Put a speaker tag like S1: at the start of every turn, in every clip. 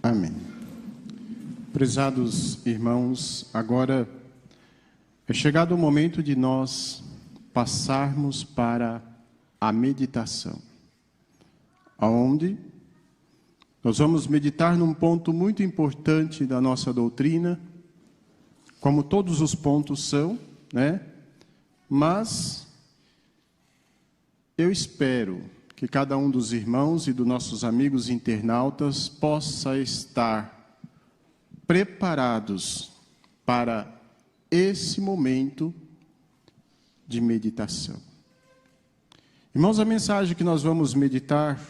S1: Amém. Prezados irmãos, agora é chegado o momento de nós passarmos para a meditação, aonde nós vamos meditar num ponto muito importante da nossa doutrina, como todos os pontos são, né? Mas eu espero que cada um dos irmãos e dos nossos amigos internautas possa estar preparados para esse momento de meditação. Irmãos, a mensagem que nós vamos meditar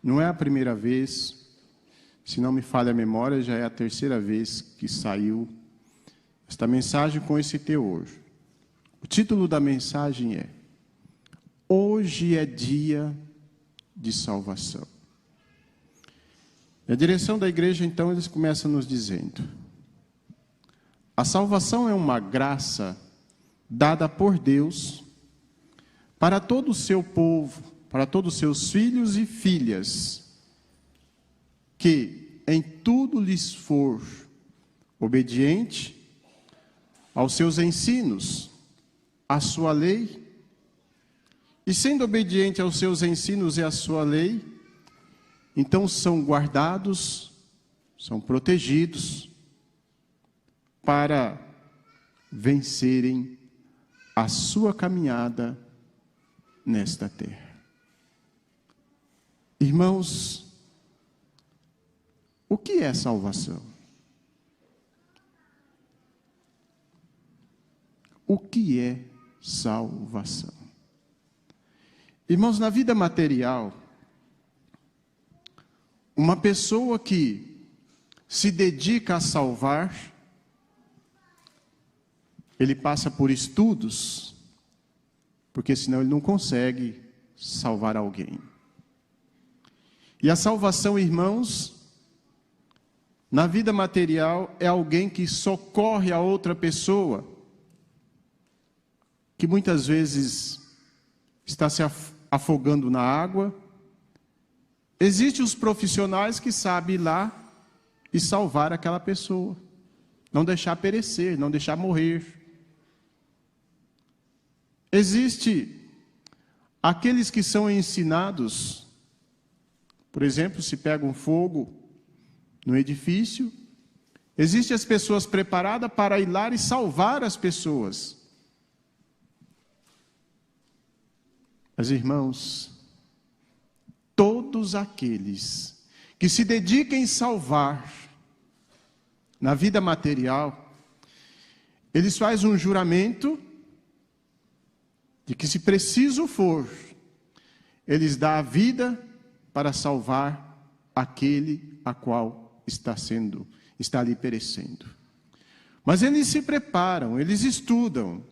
S1: não é a primeira vez, se não me falha a memória, já é a terceira vez que saiu esta mensagem com esse teor. O título da mensagem é: Hoje é dia de salvação. E a direção da igreja, então, eles começam nos dizendo: a salvação é uma graça dada por Deus para todo o seu povo, para todos os seus filhos e filhas, que em tudo lhes for obediente aos seus ensinos, à sua lei, e sendo obediente aos seus ensinos e à sua lei, então são guardados, são protegidos para vencerem a sua caminhada nesta terra. Irmãos, o que é salvação? O que é salvação? Irmãos, na vida material, uma pessoa que se dedica a salvar, ele passa por estudos, porque senão ele não consegue salvar alguém. E a salvação, irmãos, na vida material, é alguém que socorre a outra pessoa, que muitas vezes está se afogando na água. Existem os profissionais que sabem ir lá e salvar aquela pessoa, não deixar perecer, não deixar morrer. Existe aqueles que são ensinados, por exemplo, se pega um fogo no edifício, existem as pessoas preparadas para ir lá e salvar as pessoas. Mas, irmãos, todos aqueles que se dediquem a salvar na vida material, eles fazem um juramento de que, se preciso for, eles dão a vida para salvar aquele a qual está ali perecendo. Mas eles se preparam, eles estudam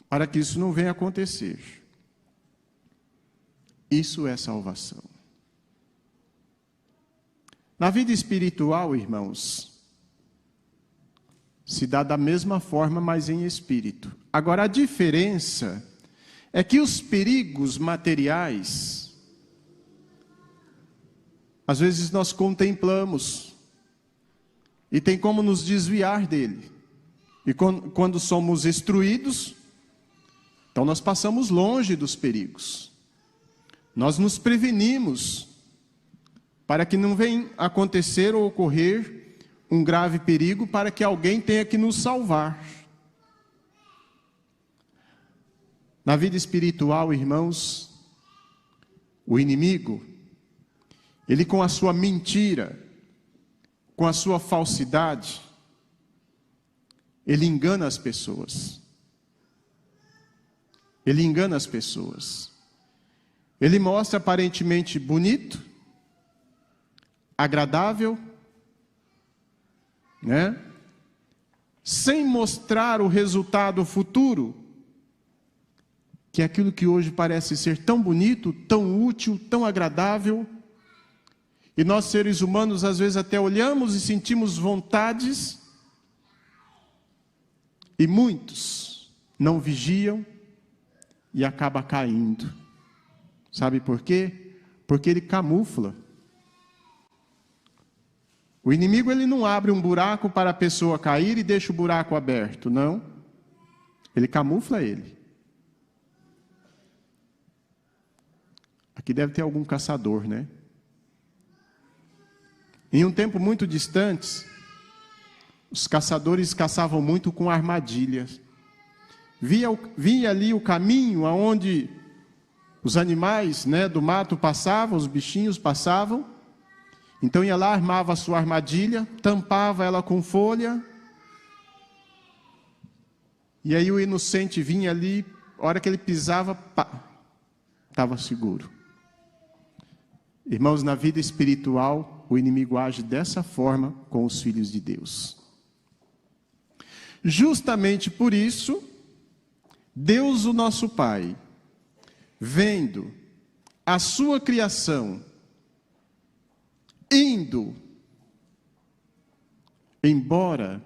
S1: para que isso não venha a acontecer. Isso é salvação. Na vida espiritual, irmãos, se dá da mesma forma, mas em espírito. Agora, a diferença é que os perigos materiais, às vezes nós contemplamos, e tem como nos desviar dele. E quando somos instruídos, então nós passamos longe dos perigos. Nós nos prevenimos para que não venha acontecer ou ocorrer um grave perigo, para que alguém tenha que nos salvar. Na vida espiritual, irmãos, o inimigo, ele com a sua mentira, com a sua falsidade, ele engana as pessoas. Ele engana as pessoas. Ele mostra aparentemente bonito, agradável, né? Sem mostrar o resultado futuro, que é aquilo que hoje parece ser tão bonito, tão útil, tão agradável, e nós, seres humanos, às vezes até olhamos e sentimos vontades, e muitos não vigiam e acaba caindo. Sabe por quê? Porque ele camufla. O inimigo ele não abre um buraco para a pessoa cair e deixa o buraco aberto, não. Ele camufla ele. Aqui deve ter algum caçador, né? Em um tempo muito distante, os caçadores caçavam muito com armadilhas. Via ali o caminho aonde os animais, né, do mato passavam, os bichinhos passavam. Então ia lá, armava a sua armadilha, tampava ela com folha. E aí o inocente vinha ali, a hora que ele pisava, pá, estava seguro. Irmãos, na vida espiritual, o inimigo age dessa forma com os filhos de Deus. Justamente por isso, Deus, o nosso Pai, vendo a sua criação indo embora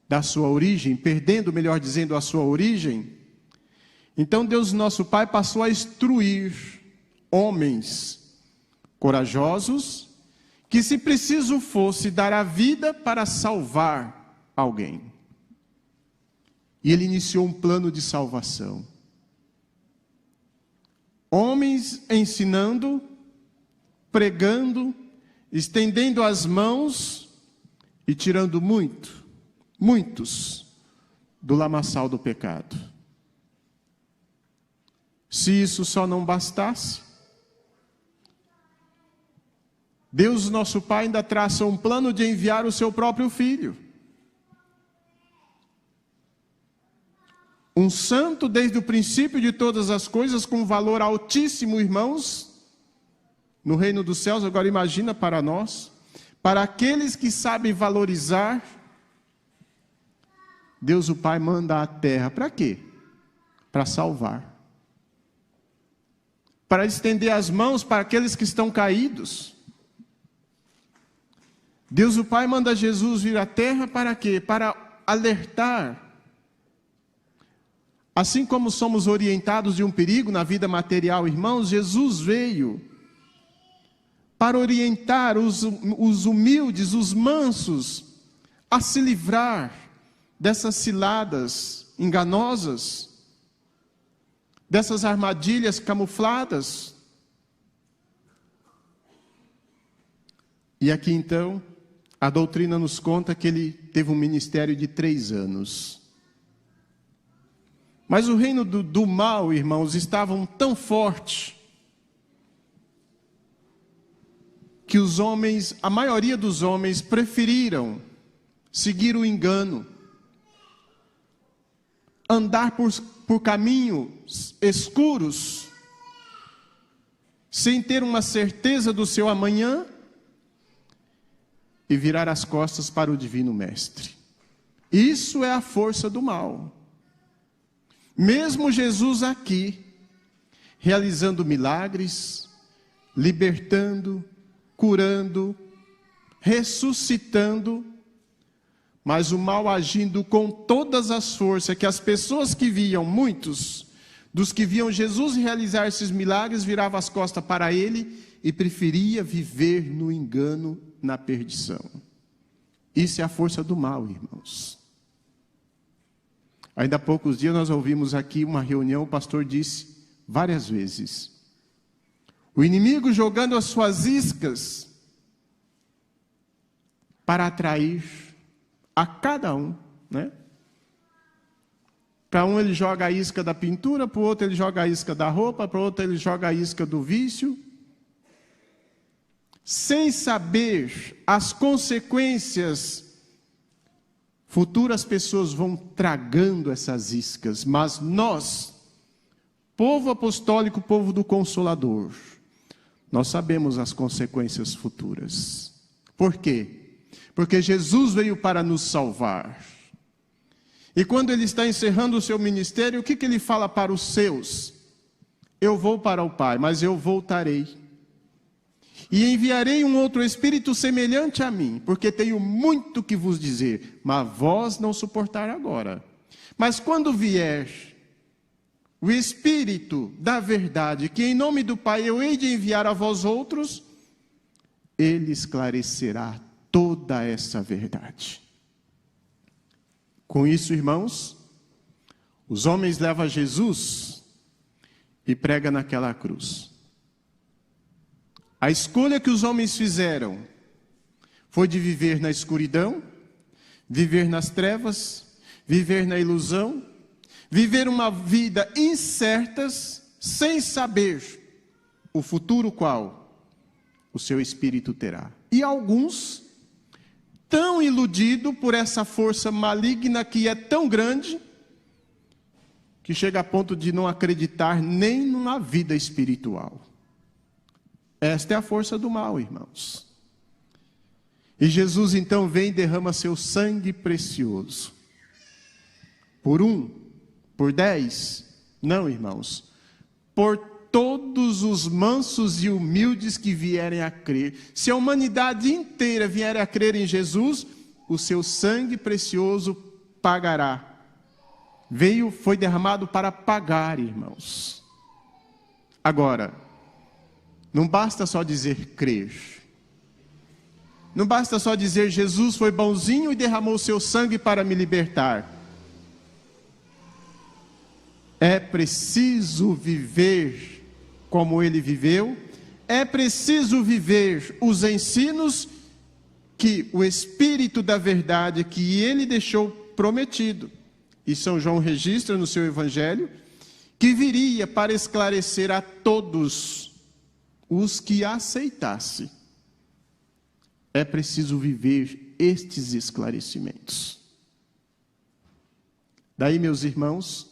S1: da sua origem, perdendo, melhor dizendo, a sua origem, então Deus, nosso Pai, passou a instruir homens corajosos, que se preciso fosse dar a vida para salvar alguém. E ele iniciou um plano de salvação. Homens ensinando, pregando, estendendo as mãos e tirando muitos do lamaçal do pecado. Se isso só não bastasse, Deus, nosso Pai, ainda traça um plano de enviar o seu próprio Filho. Um santo desde o princípio de todas as coisas, com valor altíssimo, irmãos, no reino dos céus. Agora imagina para nós, para aqueles que sabem valorizar, Deus o Pai manda à terra, para quê? Para salvar. Para estender as mãos para aqueles que estão caídos. Deus o Pai manda Jesus vir à terra para quê? Para alertar. Assim como somos orientados de um perigo na vida material, irmãos, Jesus veio para orientar os humildes, os mansos, a se livrar dessas ciladas enganosas, dessas armadilhas camufladas. E aqui então, a doutrina nos conta que ele teve um ministério de 3 anos. Mas o reino do mal, irmãos, estava tão forte que os homens, a maioria dos homens, preferiram seguir o engano, andar por caminhos escuros, sem ter uma certeza do seu amanhã, e virar as costas para o divino mestre. Isso é a força do mal. Mesmo Jesus aqui, realizando milagres, libertando, curando, ressuscitando, mas o mal agindo com todas as forças, que as pessoas que viam, muitos dos que viam Jesus realizar esses milagres, viravam as costas para ele e preferia viver no engano, na perdição. Isso é a força do mal, irmãos. Ainda há poucos dias nós ouvimos aqui uma reunião, o pastor disse várias vezes, o inimigo jogando as suas iscas para atrair a cada um, né? Para um ele joga a isca da pintura, para o outro ele joga a isca da roupa, para o outro ele joga a isca do vício, sem saber as consequências. Futuras pessoas vão tragando essas iscas, mas nós, povo apostólico, povo do Consolador, nós sabemos as consequências futuras. Por quê? Porque Jesus veio para nos salvar. E quando ele está encerrando o seu ministério, o que ele fala para os seus? Eu vou para o Pai, mas eu voltarei. E enviarei um outro Espírito semelhante a mim, porque tenho muito que vos dizer, mas vós não suportar agora. Mas quando vier o Espírito da verdade, que em nome do Pai eu hei de enviar a vós outros, ele esclarecerá toda essa verdade. Com isso, irmãos, os homens levam Jesus e pregam naquela cruz. A escolha que os homens fizeram foi de viver na escuridão, viver nas trevas, viver na ilusão, viver uma vida incerta, sem saber o futuro qual o seu espírito terá. E alguns, tão iludidos por essa força maligna que é tão grande, que chega a ponto de não acreditar nem numa vida espiritual. Esta é a força do mal, irmãos. E Jesus então vem e derrama seu sangue precioso. Por 1, por 10, não, irmãos, por todos os mansos e humildes que vierem a crer. Se a humanidade inteira vier a crer em Jesus, o seu sangue precioso pagará. Foi derramado para pagar, irmãos. Agora, não basta só dizer crer. Não basta só dizer Jesus foi bonzinho e derramou seu sangue para me libertar. É preciso viver como ele viveu. É preciso viver os ensinos que o Espírito da verdade que ele deixou prometido. E São João registra no seu Evangelho que viria para esclarecer a todos os que aceitassem. É preciso viver estes esclarecimentos. Daí, meus irmãos,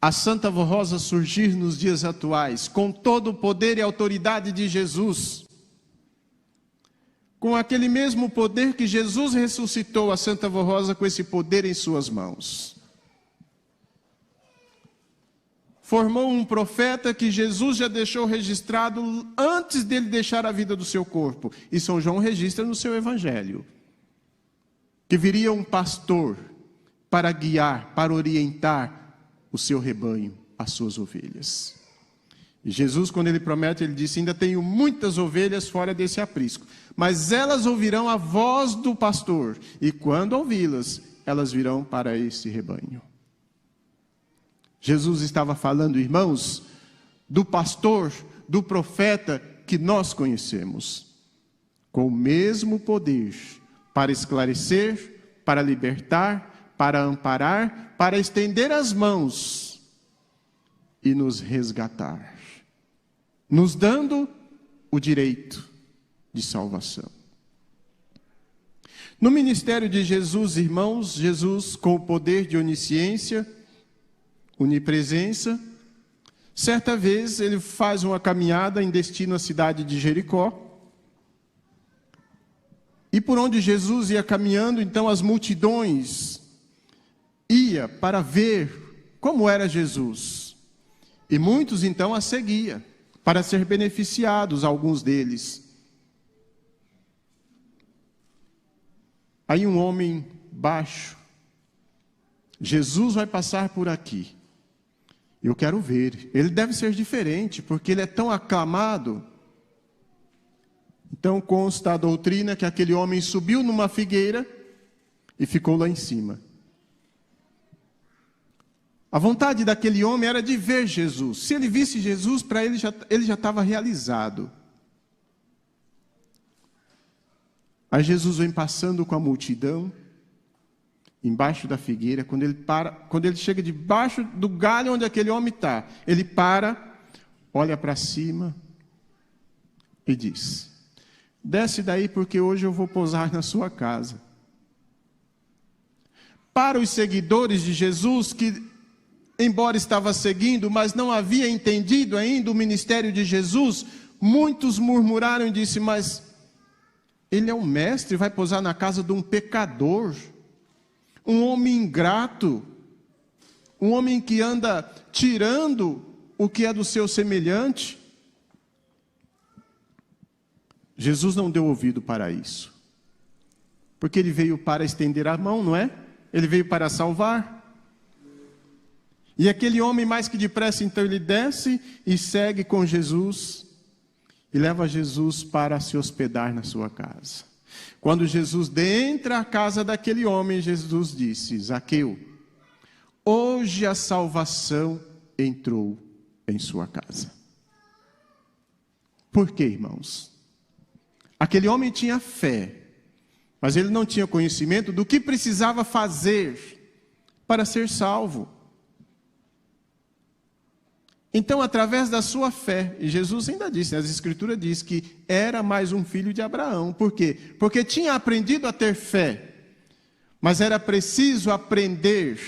S1: a Santa Voz Rosa surgir nos dias atuais, com todo o poder e autoridade de Jesus, com aquele mesmo poder que Jesus ressuscitou a Santa Voz Rosa com esse poder em suas mãos. Formou um profeta que Jesus já deixou registrado antes dele deixar a vida do seu corpo. E São João registra no seu Evangelho. Que viria um pastor para guiar, para orientar o seu rebanho, as suas ovelhas. E Jesus, quando ele promete, ele disse: ainda tenho muitas ovelhas fora desse aprisco, mas elas ouvirão a voz do pastor, e quando ouvi-las, elas virão para esse rebanho. Jesus estava falando, irmãos, do pastor, do profeta que nós conhecemos, com o mesmo poder para esclarecer, para libertar, para amparar, para estender as mãos e nos resgatar, nos dando o direito de salvação. No ministério de Jesus, irmãos, Jesus, com o poder de onisciência, onipresença, certa vez ele faz uma caminhada em destino à cidade de Jericó, e por onde Jesus ia caminhando, então as multidões ia para ver como era Jesus, e muitos então a seguiam, para ser beneficiados, alguns deles. Aí um homem baixo, Jesus vai passar por aqui. Eu quero ver. Ele deve ser diferente, porque ele é tão aclamado. Então consta a doutrina que aquele homem subiu numa figueira e ficou lá em cima. A vontade daquele homem era de ver Jesus. Se ele visse Jesus, para ele já estava realizado. Aí Jesus vem passando com a multidão, embaixo da figueira. Quando ele chega debaixo do galho onde aquele homem está, ele para, olha para cima e diz: desce daí, porque hoje eu vou pousar na sua casa. Para os seguidores de Jesus, que embora estava seguindo, mas não havia entendido ainda o ministério de Jesus, muitos murmuraram e disse: mas ele é um mestre, vai pousar na casa de um pecador, um homem ingrato, um homem que anda tirando o que é do seu semelhante. Jesus não deu ouvido para isso, porque ele veio para estender a mão, não é? Ele veio para salvar. E aquele homem, mais que depressa, então ele desce e segue com Jesus. e leva Jesus para se hospedar na sua casa. Quando Jesus entra à casa daquele homem, Jesus disse: Zaqueu, hoje a salvação entrou em sua casa. Por quê, irmãos? Aquele homem tinha fé, mas ele não tinha conhecimento do que precisava fazer para ser salvo. Então, através da sua fé, e Jesus ainda disse, as Escrituras diz que era mais um filho de Abraão. Por quê? Porque tinha aprendido a ter fé, mas era preciso aprender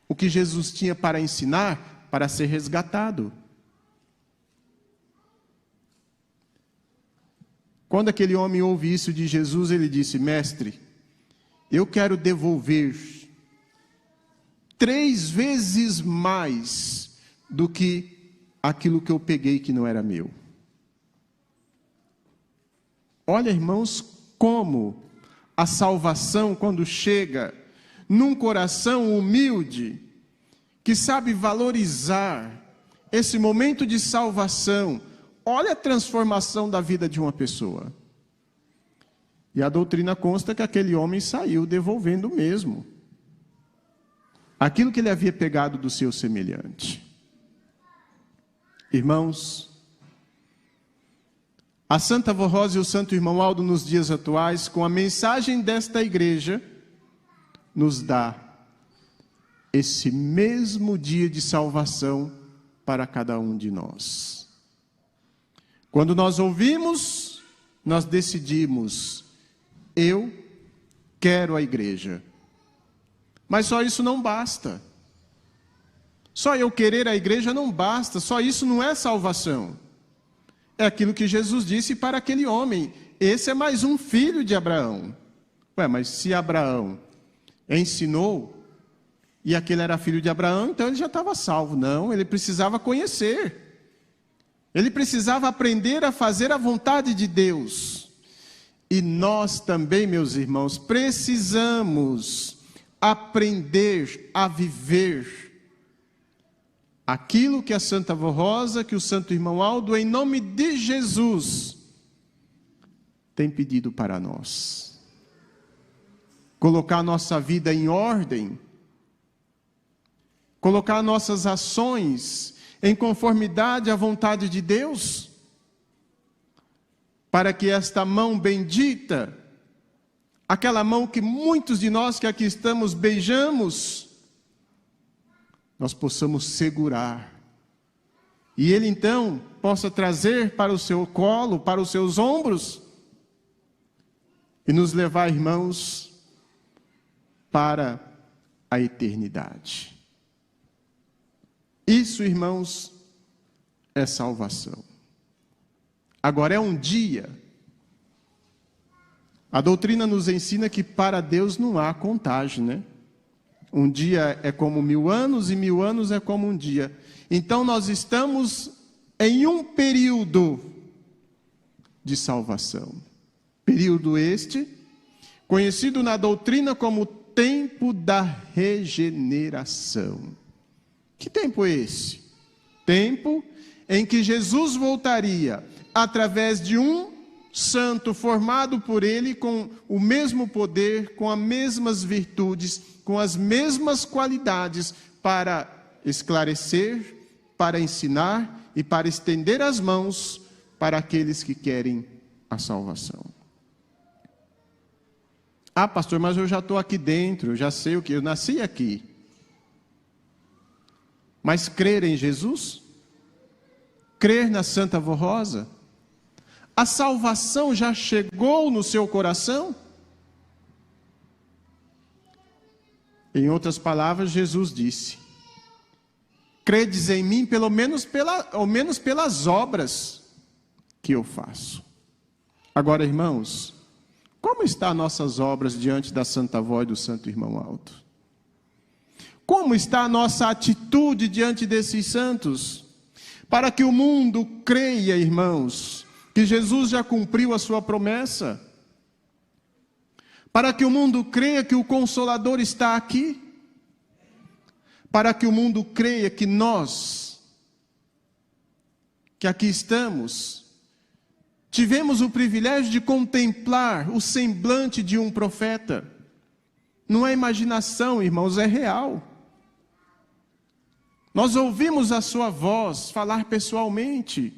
S1: o que Jesus tinha para ensinar, para ser resgatado. Quando aquele homem ouve isso de Jesus, ele disse: Mestre, eu quero devolver 3 vezes mais do que aquilo que eu peguei que não era meu. Olha, irmãos, como a salvação, quando chega num coração humilde, que sabe valorizar esse momento de salvação, olha a transformação da vida de uma pessoa. E a doutrina consta que aquele homem saiu devolvendo mesmo aquilo que ele havia pegado do seu semelhante. Irmãos, a Santa Avó Rosa e o Santo Irmão Aldo, nos dias atuais, com a mensagem desta igreja, nos dá esse mesmo dia de salvação para cada um de nós. Quando nós ouvimos, nós decidimos: eu quero a igreja. Mas só isso não basta. Só eu querer a igreja não basta, só isso não é salvação. É aquilo que Jesus disse para aquele homem: esse é mais um filho de Abraão. Mas se Abraão ensinou, e aquele era filho de Abraão, então ele já estava salvo. Não, ele precisava conhecer. Ele precisava aprender a fazer a vontade de Deus. E nós também, meus irmãos, precisamos aprender a viver aquilo que a Santa Avó Rosa, que o Santo Irmão Aldo, em nome de Jesus, tem pedido para nós. Colocar a nossa vida em ordem, colocar nossas ações em conformidade à vontade de Deus, para que esta mão bendita, aquela mão que muitos de nós que aqui estamos beijamos, nós possamos segurar. E Ele então possa trazer para o seu colo, para os seus ombros, e nos levar, irmãos, para a eternidade. Isso, irmãos, é salvação. Agora, é um dia. A doutrina nos ensina que para Deus não há contagem, né? Um dia é como 1000 anos e 1000 anos é como um dia. Então nós estamos em um período de salvação. Período este, conhecido na doutrina como tempo da regeneração. Que tempo é esse? Tempo em que Jesus voltaria através de um santo formado por Ele com o mesmo poder, com as mesmas virtudes, com as mesmas qualidades para esclarecer, para ensinar e para estender as mãos para aqueles que querem a salvação. Ah, pastor, mas eu já estou aqui dentro, eu já sei o que, eu nasci aqui. Mas crer em Jesus? Crer na Santa Avó Rosa? A salvação já chegou no seu coração? Em outras palavras, Jesus disse: credes em mim ao menos pelas obras que eu faço. Agora, irmãos, como estão nossas obras diante da Santa Avó e do Santo Irmão Aldo? Como está a nossa atitude diante desses santos? Para que o mundo creia, irmãos, que Jesus já cumpriu a sua promessa. Para que o mundo creia que o Consolador está aqui. Para que o mundo creia que nós, que aqui estamos, tivemos o privilégio de contemplar o semblante de um profeta. Não é imaginação, irmãos, é real. Nós ouvimos a sua voz falar pessoalmente.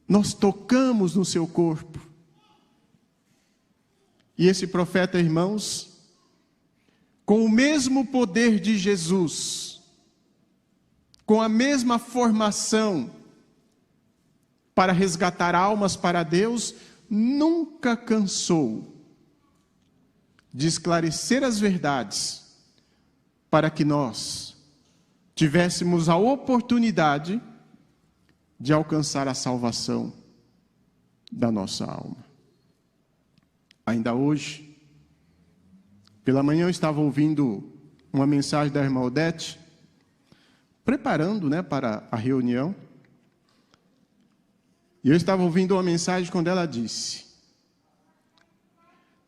S1: Nós tocamos no seu corpo. E esse profeta, irmãos, com o mesmo poder de Jesus, com a mesma formação para resgatar almas para Deus, nunca cansou de esclarecer as verdades para que nós tivéssemos a oportunidade de alcançar a salvação da nossa alma. Ainda hoje, pela manhã eu estava ouvindo uma mensagem da irmã Odete, preparando, para a reunião, e eu estava ouvindo uma mensagem quando ela disse,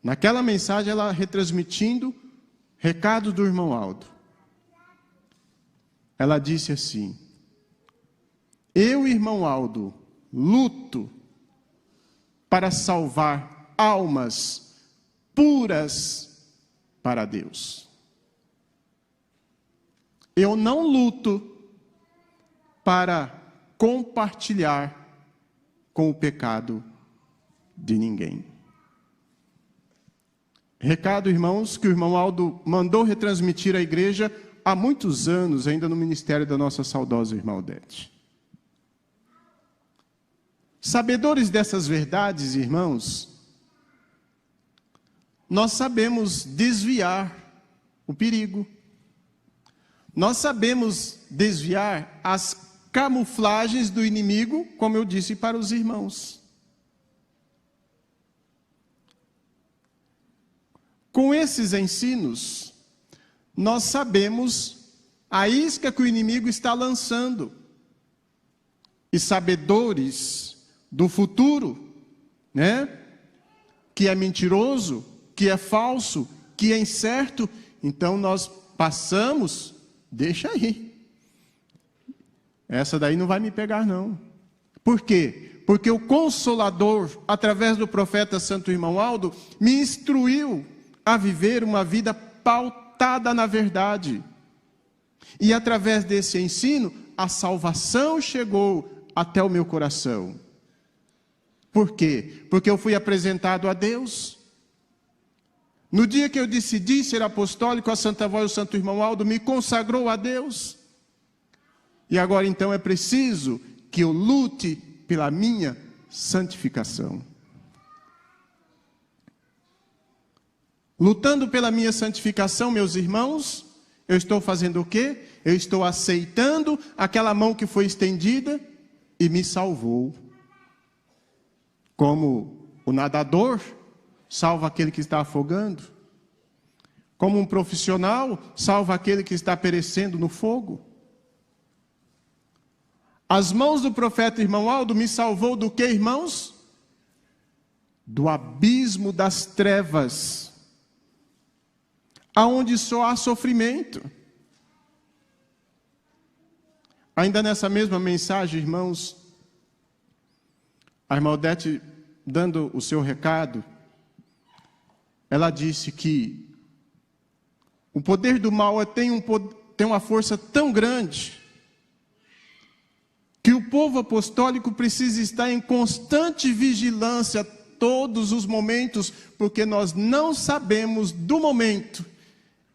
S1: naquela mensagem ela retransmitindo recado do irmão Aldo, ela disse assim: eu, irmão Aldo, luto para salvar almas puras para Deus. Eu não luto para compartilhar com o pecado de ninguém. Recado, irmãos, que o irmão Aldo mandou retransmitir à igreja há muitos anos, ainda no ministério da nossa saudosa irmã Odete. Sabedores dessas verdades, irmãos, nós sabemos desviar o perigo. Nós sabemos desviar as camuflagens do inimigo, como eu disse para os irmãos. Com esses ensinos, nós sabemos a isca que o inimigo está lançando. E sabedores do futuro, que é mentiroso, que é falso, que é incerto, então nós passamos, deixa aí. Essa daí não vai me pegar não. Por quê? Porque o Consolador, através do profeta Santo Irmão Aldo, me instruiu a viver uma vida pautada na verdade. E através desse ensino, a salvação chegou até o meu coração. Por quê? Porque eu fui apresentado a Deus. No dia que eu decidi ser apostólico, a Santa Voz do Santo Irmão Aldo me consagrou a Deus. E agora então é preciso que eu lute pela minha santificação. Lutando pela minha santificação, meus irmãos, eu estou fazendo o quê? Eu estou aceitando aquela mão que foi estendida e me salvou. Como o nadador salva aquele que está afogando. Como um profissional salva aquele que está perecendo no fogo. As mãos do profeta Irmão Aldo me salvou do que, irmãos? Do abismo das trevas, aonde só há sofrimento. Ainda nessa mesma mensagem, irmãos, a irmã Odete, dando o seu recado, ela disse que o poder do mal tem uma força tão grande que o povo apostólico precisa estar em constante vigilância todos os momentos, porque nós não sabemos do momento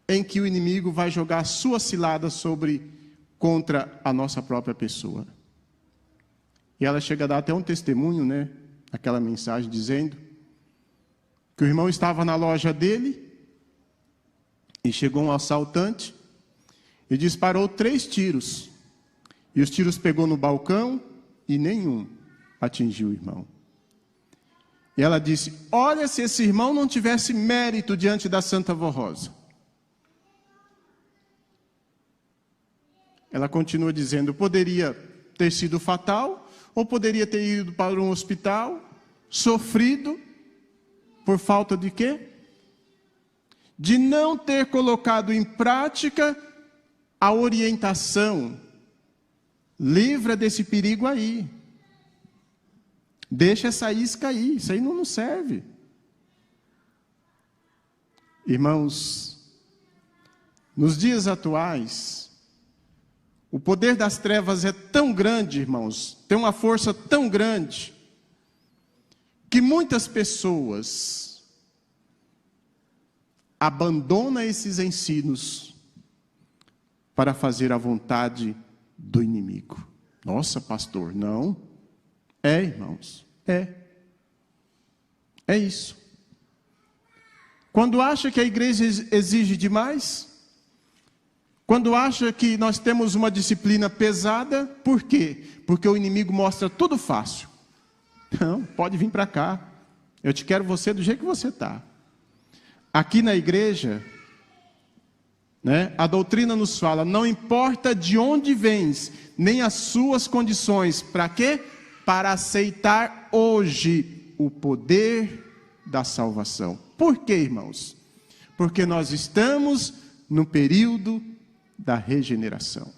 S1: em que o inimigo vai jogar a sua cilada contra a nossa própria pessoa. E ela chega a dar até um testemunho, naquela mensagem, dizendo que o irmão estava na loja dele e chegou um assaltante e disparou 3 tiros. E os tiros pegou no balcão e nenhum atingiu o irmão. E ela disse: olha, se esse irmão não tivesse mérito diante da Santa Vó Rosa. Ela continua dizendo: poderia ter sido fatal, ou poderia ter ido para um hospital, sofrido, por falta de quê? De não ter colocado em prática a orientação. Livra desse perigo aí. Deixa essa isca aí, isso aí não nos serve. Irmãos, nos dias atuais, o poder das trevas é tão grande, irmãos, tem uma força tão grande, que muitas pessoas abandonam esses ensinos para fazer a vontade do inimigo. Nossa, pastor, não. É, irmãos, é. É isso. Quando acha que a igreja exige demais, quando acha que nós temos uma disciplina pesada, por quê? Porque o inimigo mostra tudo fácil. Não, pode vir para cá. Eu te quero você do jeito que você está. Aqui na igreja, né, a doutrina nos fala, não importa de onde vens, nem as suas condições. Para quê? Para aceitar hoje o poder da salvação. Por quê, irmãos? Porque nós estamos no período da regeneração.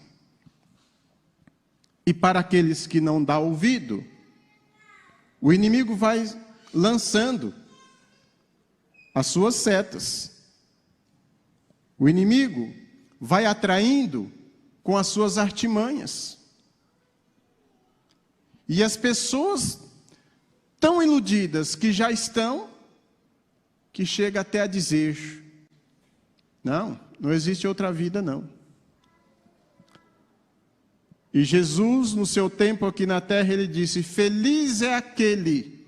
S1: E para aqueles que não dão ouvido, o inimigo vai lançando as suas setas. O inimigo vai atraindo com as suas artimanhas. E as pessoas tão iludidas que já estão, que chega até a dizer, não existe outra vida não. E Jesus, no seu tempo aqui na terra, ele disse, feliz é aquele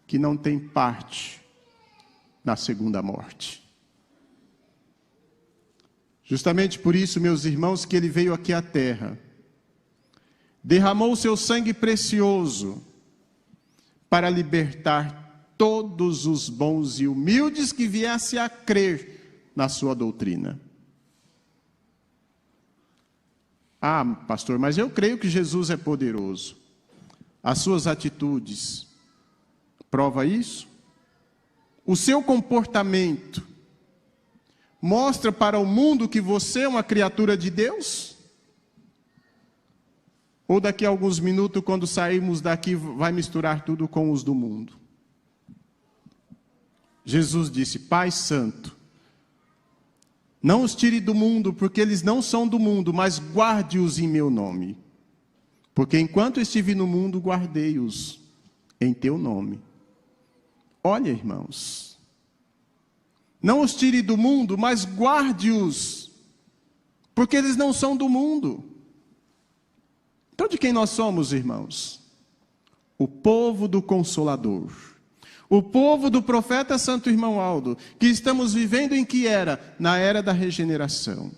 S1: que não tem parte na segunda morte. Justamente por isso, meus irmãos, que ele veio aqui à terra, derramou o seu sangue precioso para libertar todos os bons e humildes que viessem a crer na sua doutrina. Ah, pastor, mas eu creio que Jesus é poderoso. As suas atitudes prova isso? O seu comportamento mostra para o mundo que você é uma criatura de Deus? Ou daqui a alguns minutos, quando sairmos daqui, vai misturar tudo com os do mundo? Jesus disse, Pai Santo, não os tire do mundo, porque eles não são do mundo, mas guarde-os em meu nome. Porque enquanto estive no mundo, guardei-os em teu nome. Olha, irmãos, não os tire do mundo, mas guarde-os, porque eles não são do mundo. Então, de quem nós somos, irmãos? O povo do Consolador. O povo do profeta Santo Irmão Aldo, que estamos vivendo em que era? Na era da regeneração.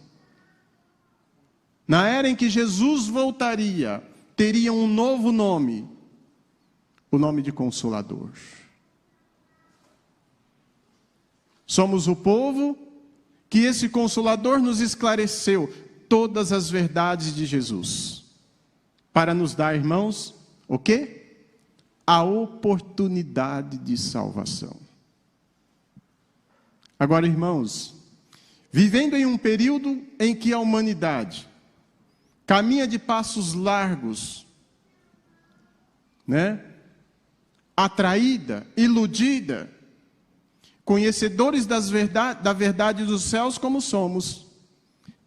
S1: Na era em que Jesus voltaria, teria um novo nome, o nome de Consolador. Somos o povo que esse Consolador nos esclareceu todas as verdades de Jesus, para nos dar, irmãos, o quê? A oportunidade de salvação. Agora, irmãos, vivendo em um período em que a humanidade caminha de passos largos, né? Atraída, iludida, conhecedores da verdade dos céus como somos,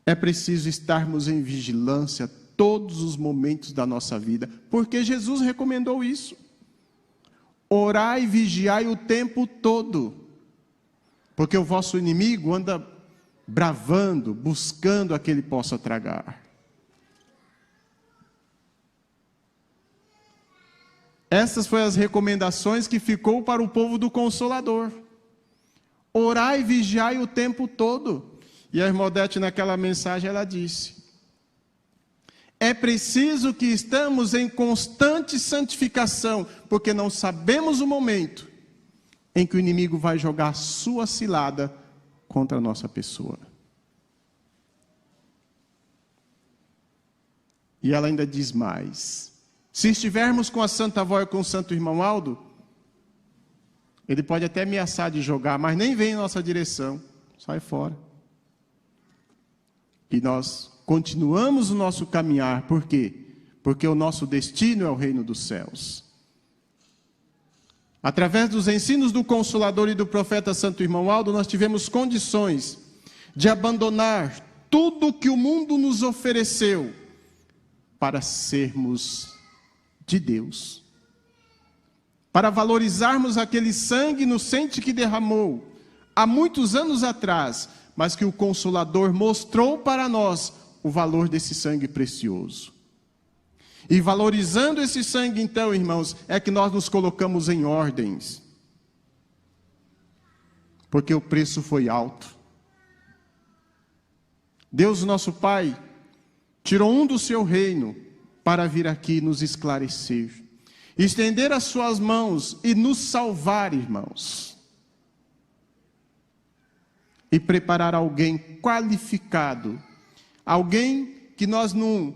S1: é preciso estarmos em vigilância todos os momentos da nossa vida, porque Jesus recomendou isso. Orai e vigiai o tempo todo, porque o vosso inimigo anda bravando, buscando a que ele possa tragar. Essas foram as recomendações que ficou para o povo do Consolador. Orai e vigiai o tempo todo. E a irmã Odete, naquela mensagem, ela disse, é preciso que estamos em constante santificação, porque não sabemos o momento em que o inimigo vai jogar sua cilada contra a nossa pessoa. E ela ainda diz mais, se estivermos com a Santa Avó e com o Santo Irmão Aldo, ele pode até ameaçar de jogar, mas nem vem em nossa direção, sai fora. E nós continuamos o nosso caminhar, por quê? Porque o nosso destino é o reino dos céus. Através dos ensinos do Consolador e do profeta Santo Irmão Aldo, nós tivemos condições de abandonar tudo que o mundo nos ofereceu para sermos de Deus. Para valorizarmos aquele sangue inocente que derramou há muitos anos atrás, mas que o Consolador mostrou para nós o valor desse sangue precioso. E valorizando esse sangue, então, irmãos, é que nós nos colocamos em ordens. Porque o preço foi alto. Deus, nosso Pai, tirou um do seu reino para vir aqui nos esclarecer, estender as suas mãos e nos salvar, irmãos. E preparar alguém qualificado, alguém que nós não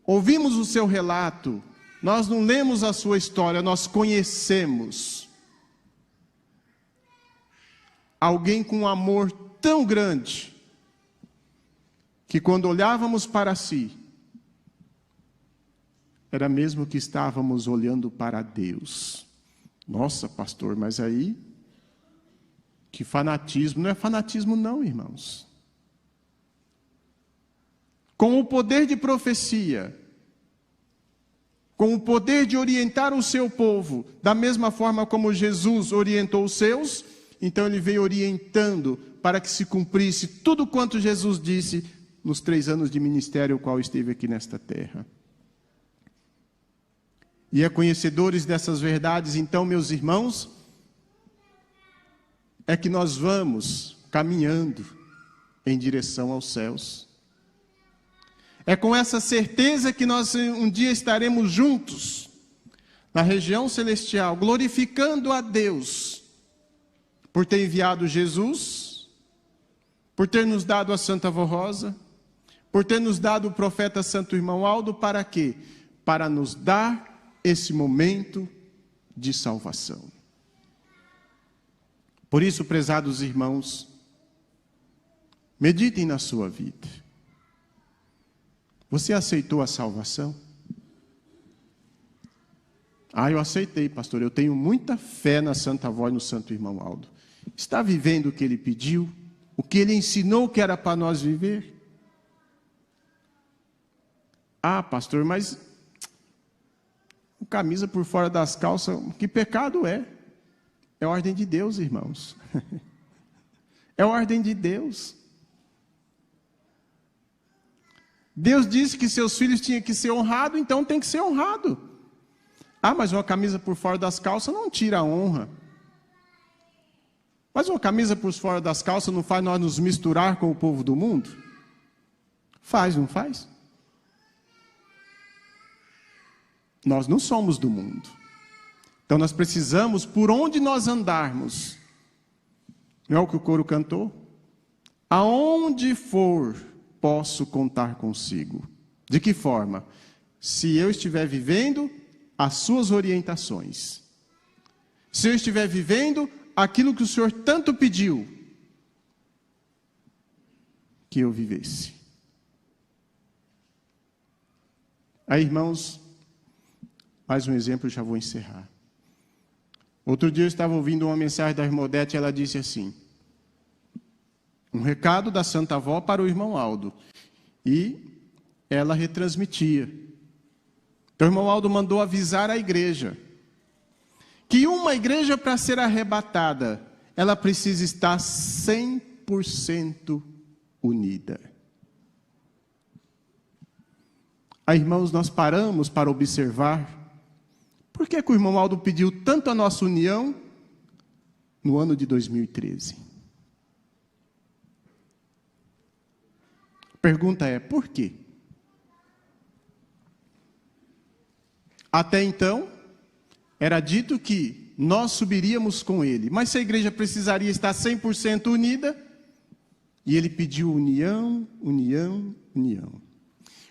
S1: ouvimos o seu relato, nós não lemos a sua história, nós conhecemos. Alguém com um amor tão grande, que quando olhávamos para si, era mesmo que estávamos olhando para Deus. Nossa, pastor, mas aí, que fanatismo. Não é fanatismo não, irmãos. Com o poder de profecia, com o poder de orientar o seu povo, da mesma forma como Jesus orientou os seus, então ele veio orientando para que se cumprisse tudo quanto Jesus disse nos 3 anos de ministério, o qual esteve aqui nesta terra. E é conhecedores dessas verdades, então, meus irmãos, é que nós vamos caminhando em direção aos céus. É com essa certeza que nós um dia estaremos juntos, na região celestial, glorificando a Deus, por ter enviado Jesus, por ter nos dado a Santa Avó Rosa, por ter nos dado o profeta Santo Irmão Aldo, para quê? Para nos dar esse momento de salvação. Por isso, prezados irmãos, meditem na sua vida. Você aceitou a salvação? Eu aceitei, pastor. Eu tenho muita fé na Santa Avó e no Santo Irmão Aldo. Está vivendo o que ele pediu? O que ele ensinou que era para nós viver? Pastor, mas camisa por fora das calças, que pecado é? É ordem de Deus, irmãos. É ordem de Deus. Deus disse que seus filhos tinham que ser honrados, então tem que ser honrado. Mas uma camisa por fora das calças não tira a honra. Mas uma camisa por fora das calças não faz nós nos misturar com o povo do mundo? Faz, não faz? Nós não somos do mundo. Então nós precisamos, por onde nós andarmos, não é o que o coro cantou? Aonde for, posso contar consigo. De que forma? Se eu estiver vivendo as suas orientações. Se eu estiver vivendo aquilo que o Senhor tanto pediu que eu vivesse. Aí, irmãos, mais um exemplo, já vou encerrar. Outro dia eu estava ouvindo uma mensagem da irmã Odete, ela disse assim: um recado da Santa Avó para o irmão Aldo. E ela retransmitia. Então o irmão Aldo mandou avisar a igreja que uma igreja, para ser arrebatada, ela precisa estar 100% unida. Aí, irmãos, nós paramos para observar por que o irmão Aldo pediu tanto a nossa união no ano de 2013. A pergunta é, por quê? Até então, era dito que nós subiríamos com ele, mas se a igreja precisaria estar 100% unida, e ele pediu união, união, união.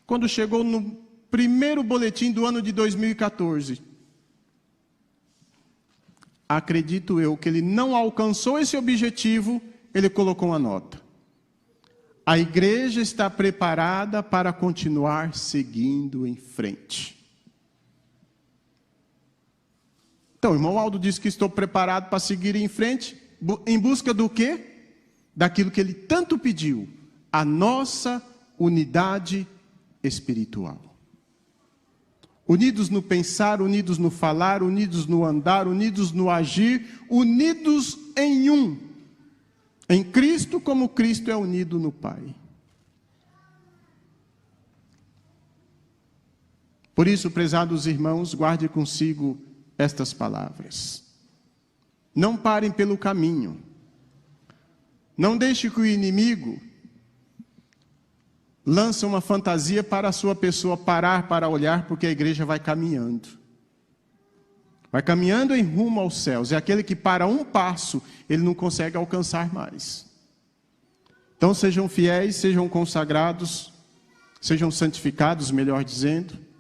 S1: Quando chegou no primeiro boletim do ano de 2014, acredito eu que ele não alcançou esse objetivo, ele colocou uma nota: a igreja está preparada para continuar seguindo em frente. Então, o irmão Aldo disse que estou preparado para seguir em frente, em busca do quê? Daquilo que ele tanto pediu, a nossa unidade espiritual. Unidos no pensar, unidos no falar, unidos no andar, unidos no agir, unidos em um. Em Cristo, como Cristo é unido no Pai. Por isso, prezados irmãos, guarde consigo estas palavras. Não parem pelo caminho. Não deixe que o inimigo lance uma fantasia para a sua pessoa parar para olhar, porque a igreja vai caminhando. Vai caminhando em rumo aos céus. É aquele que para um passo, ele não consegue alcançar mais. Então sejam fiéis, sejam consagrados, sejam santificados, melhor dizendo.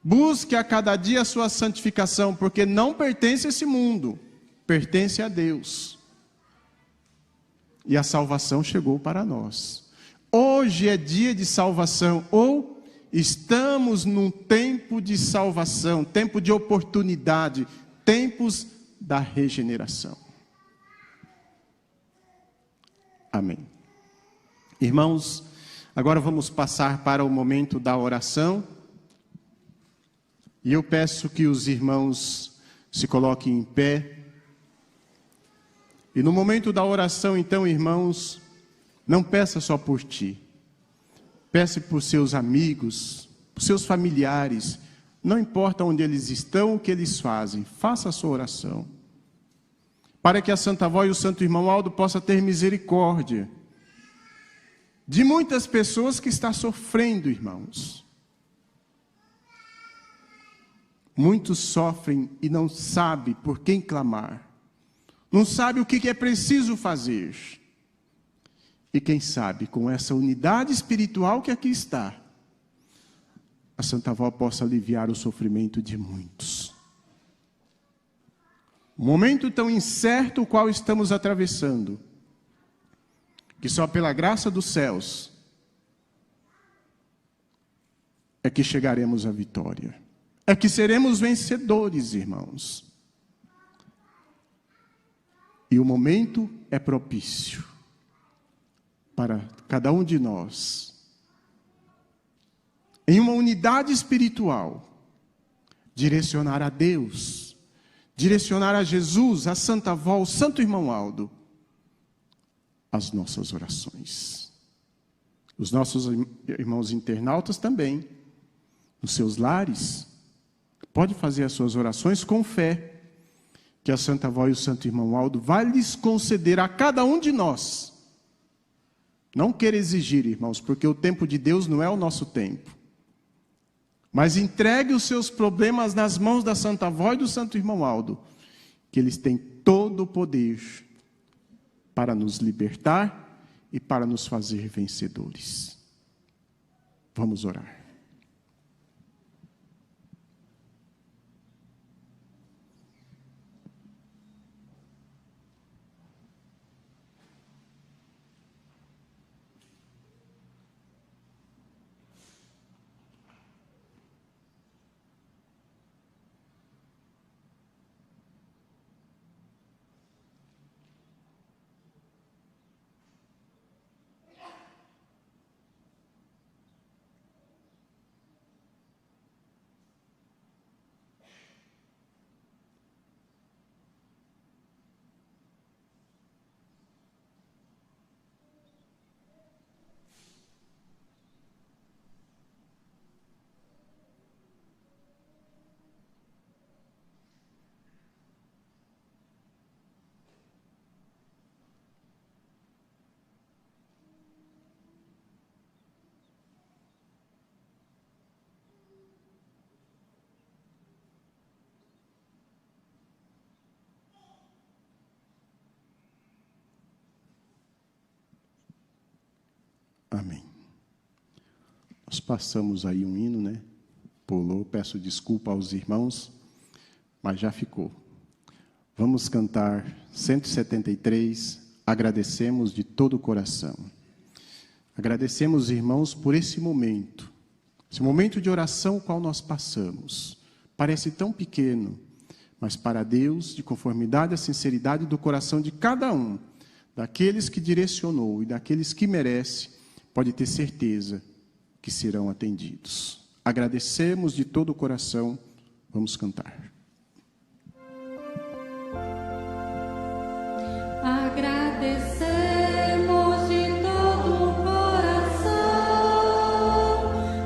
S1: Busque a cada dia a sua santificação, porque não pertence a esse mundo, pertence a Deus. E a salvação chegou para nós. Hoje é dia de salvação, ou estamos num tempo de salvação, tempo de oportunidade, tempos da regeneração. Amém. Irmãos, agora vamos passar para o momento da oração. E eu peço que os irmãos se coloquem em pé. E no momento da oração, então, irmãos, não peça só por ti. Peça por seus amigos, por seus familiares. Não importa onde eles estão, o que eles fazem. Faça a sua oração. Para que a Santa Avó e o Santo Irmão Aldo possam ter misericórdia de muitas pessoas que estão sofrendo, irmãos. Muitos sofrem e não sabem por quem clamar. Não sabem o que é preciso fazer. E quem sabe, com essa unidade espiritual que aqui está, a Santa Avó possa aliviar o sofrimento de muitos. Um momento tão incerto o qual estamos atravessando, que só pela graça dos céus é que chegaremos à vitória. É que seremos vencedores, irmãos. E o momento é propício para cada um de nós, em uma unidade espiritual, direcionar a Deus, direcionar a Jesus, a Santa Avó, o Santo Irmão Aldo, as nossas orações. Os nossos irmãos internautas também, nos seus lares, pode fazer as suas orações com fé, que a Santa Avó e o Santo Irmão Aldo vai lhes conceder a cada um de nós. Não queira exigir, irmãos, porque o tempo de Deus não é o nosso tempo. Mas entregue os seus problemas nas mãos da Santa Avó e do Santo Irmão Aldo, que eles têm todo o poder para nos libertar e para nos fazer vencedores. Vamos orar. Amém. Nós passamos aí um hino, né? Pulou, peço desculpa aos irmãos, mas já ficou. Vamos cantar 173, agradecemos de todo o coração. Agradecemos, irmãos, por esse momento de oração o qual nós passamos. Parece tão pequeno, mas para Deus, de conformidade à sinceridade do coração de cada um, daqueles que direcionou e daqueles que merece, pode ter certeza que serão atendidos. Agradecemos de todo o coração, vamos cantar.
S2: Agradecemos de todo o coração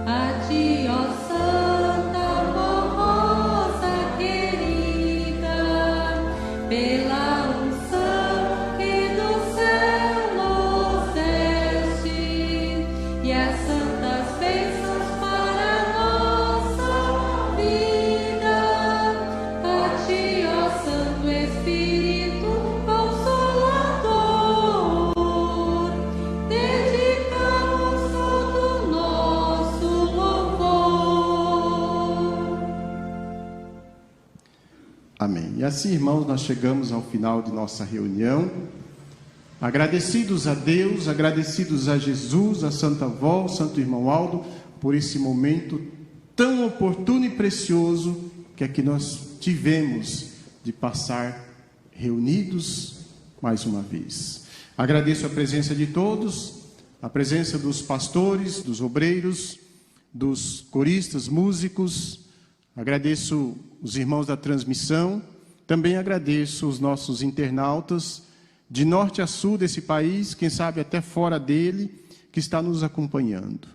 S2: a Ti, ó Santa Formosa querida, pela unção que do céu nos deste e as santas bênçãos para a nossa vida. A Ti, ó Santo Espírito
S1: Amém. E assim, irmãos, nós chegamos ao final de nossa reunião. Agradecidos a Deus, agradecidos a Jesus, a Santa Avó, o Santo Irmão Aldo, por esse momento tão oportuno e precioso que aqui nós tivemos de passar reunidos mais uma vez. Agradeço a presença de todos, a presença dos pastores, dos obreiros, dos coristas, músicos. Agradeço os irmãos da transmissão, também agradeço os nossos internautas de norte a sul desse país, quem sabe até fora dele, que está nos acompanhando.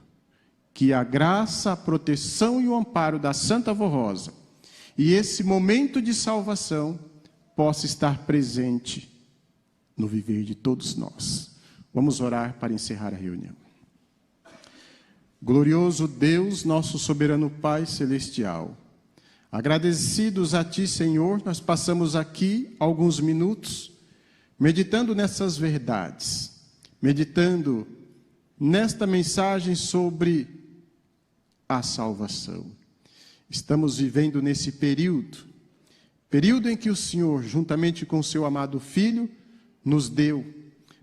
S1: Que a graça, a proteção e o amparo da Santa Avó Rosa e esse momento de salvação possa estar presente no viver de todos nós. Vamos orar para encerrar a reunião. Glorioso Deus, nosso soberano Pai celestial, agradecidos a Ti, Senhor, nós passamos aqui alguns minutos meditando nessas verdades, meditando nesta mensagem sobre a salvação. Estamos vivendo nesse período em que o Senhor, juntamente com o seu amado Filho, nos deu,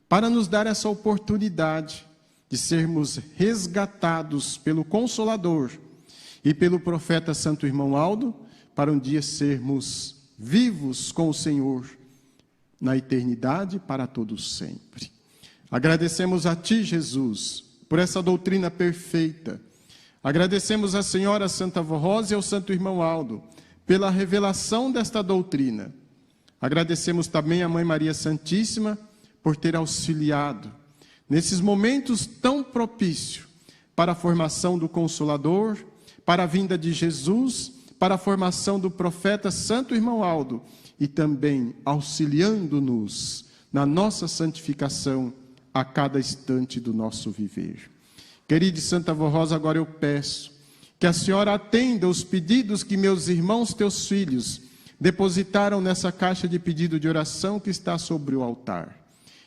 S1: para nos dar essa oportunidade de sermos resgatados pelo Consolador e pelo profeta Santo Irmão Aldo, para um dia sermos vivos com o Senhor na eternidade para todos sempre. Agradecemos a Ti, Jesus, por essa doutrina perfeita. Agradecemos a Senhora Santa Avó Rosa e ao Santo Irmão Aldo pela revelação desta doutrina. Agradecemos também a Mãe Maria Santíssima por ter auxiliado nesses momentos tão propícios para a formação do Consolador, para a vinda de Jesus, para a formação do profeta Santo Irmão Aldo e também auxiliando-nos na nossa santificação a cada instante do nosso viver. Querida Santa Avó Rosa, agora eu peço que a Senhora atenda os pedidos que meus irmãos, teus filhos, depositaram nessa caixa de pedido de oração que está sobre o altar.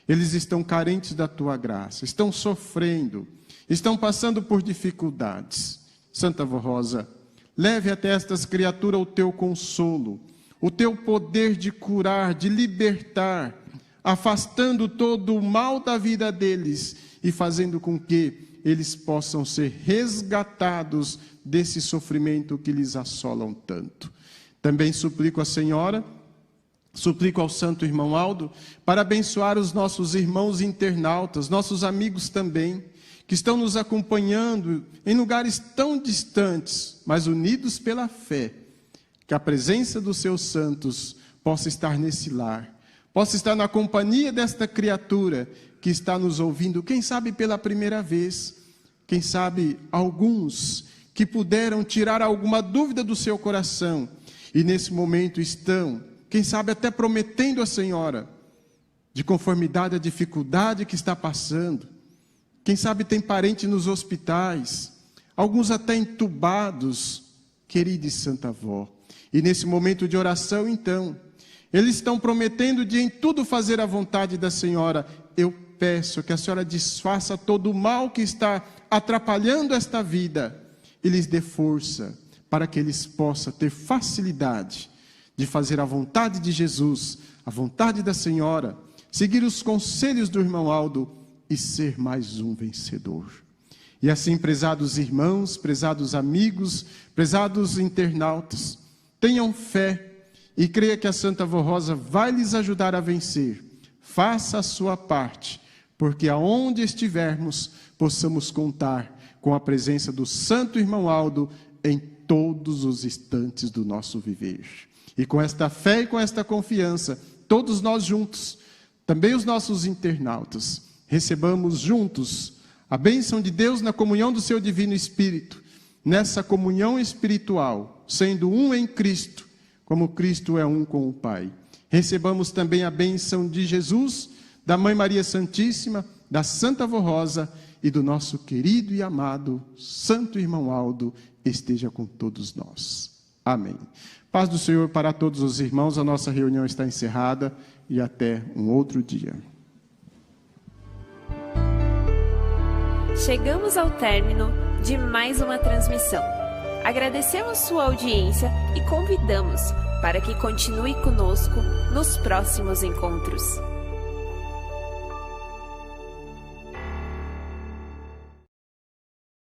S1: Eles estão carentes da Tua graça, estão sofrendo, estão passando por dificuldades. Santa Avó Rosa, leve até estas criaturas o Teu consolo, o Teu poder de curar, de libertar, afastando todo o mal da vida deles e fazendo com que eles possam ser resgatados desse sofrimento que lhes assolam tanto. Também suplico à Senhora, suplico ao Santo Irmão Aldo, para abençoar os nossos irmãos internautas, nossos amigos também, que estão nos acompanhando em lugares tão distantes, mas unidos pela fé, que a presença dos seus santos possa estar nesse lar, possa estar na companhia desta criatura que está nos ouvindo, quem sabe pela primeira vez, quem sabe alguns que puderam tirar alguma dúvida do seu coração e nesse momento estão, quem sabe até prometendo à Senhora, de conformidade à dificuldade que está passando. Quem sabe tem parente nos hospitais, alguns até entubados, querida e Santa Avó. E nesse momento de oração, então, eles estão prometendo de em tudo fazer a vontade da Senhora. Eu peço que a Senhora desfaça todo o mal que está atrapalhando esta vida e lhes dê força para que eles possam ter facilidade de fazer a vontade de Jesus, a vontade da Senhora, seguir os conselhos do Irmão Aldo e ser mais um vencedor. E assim, prezados irmãos, prezados amigos, prezados internautas, tenham fé e creia que a Santa Vó Rosa vai lhes ajudar a vencer. Faça a sua parte, porque aonde estivermos, possamos contar com a presença do Santo Irmão Aldo em todos os instantes do nosso viver. E com esta fé e com esta confiança, todos nós juntos, também os nossos internautas, recebamos juntos a bênção de Deus na comunhão do seu Divino Espírito, nessa comunhão espiritual, sendo um em Cristo, como Cristo é um com o Pai. Recebamos também a bênção de Jesus, da Mãe Maria Santíssima, da Santa Vó Rosa e do nosso querido e amado Santo Irmão Aldo, esteja com todos nós. Amém. Paz do Senhor para todos os irmãos, a nossa reunião está encerrada e até um outro dia.
S3: Chegamos ao término de mais uma transmissão. Agradecemos sua audiência e convidamos para que continue conosco nos próximos encontros.